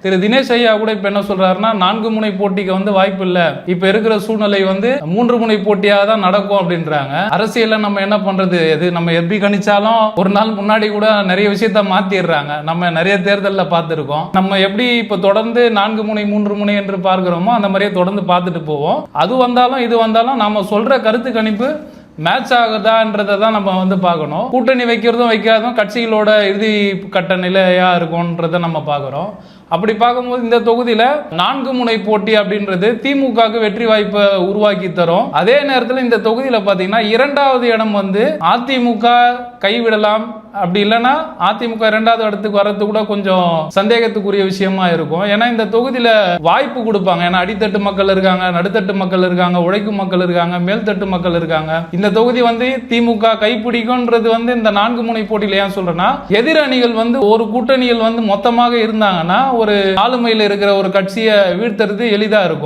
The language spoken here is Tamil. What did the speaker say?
திரு தினேஷ் ஐயா கூட இப்ப என்ன சொல்றாருன்னா 4 முனை போட்டிக்கு வாய்ப்பு இல்ல, இப்ப இருக்கிற சூழ்நிலை 3 முனை போட்டியாக தான் நடக்கும் அப்படின்றாங்க. அரசியல்ல நம்ம என்ன பண்றது, இது நம்ம எப்படி கணிச்சாலும் ஒரு நாள் முன்னாடி கூட நிறைய விஷயத்த மாத்திடுறாங்க. நம்ம நிறைய தேர்தலில் பார்த்திருக்கோம். நம்ம எப்படி இப்ப தொடர்ந்து 4 முனை 3 முனை என்று பார்க்கிறோமோ அந்த மாதிரியே தொடர்ந்து பார்த்துட்டு போவோம். அது வந்தாலும் இது வந்தாலும் நம்ம சொல்ற கருத்து கணிப்பு மேட்ச் ஆகுதான்றதை தான் நம்ம பார்க்கணும். கூட்டணி வைக்கிறதும் வைக்காததும் கட்சிகளோட இறுதி கட்ட நிலையா இருக்கும்ன்றதை நம்ம பார்க்குறோம். அப்படி பார்க்கும்போது இந்த தொகுதியில் 4 முனை போட்டி அப்படின்றது திமுகவுக்கு வெற்றி வாய்ப்பை உருவாக்கி தரும். அதே நேரத்தில் இந்த தொகுதியில் பார்த்தீங்கன்னா 2வது இடம் அதிமுக கைவிடலாம், அப்படி இல்லைன்னா அதிமுக 2வது இடத்துக்கு வர்றது கூட கொஞ்சம் சந்தேகத்துக்குரிய விஷயமா இருக்கும். ஏன்னா இந்த தொகுதியில் வாய்ப்பு கொடுப்பாங்க. ஏன்னா அடித்தட்டு மக்கள் இருக்காங்க, நடுத்தட்டு மக்கள் இருக்காங்க, உழைக்கும் மக்கள் இருக்காங்க, மேல்தட்டு மக்கள் இருக்காங்க. இந்த தொகுதி திமுக கைப்பிடிக்கும்ன்றது இந்த 4 முனை போட்டியில் ஏன் சொல்றேன்னா, எதிரணிகள் ஒரு கூட்டணியில் மொத்தமாக இருந்தாங்கன்னா ஒரு ஆளுமையில் இருக்கிற ஒரு கட்சியை வீழ்த்துறது எளிதா இருக்கும்.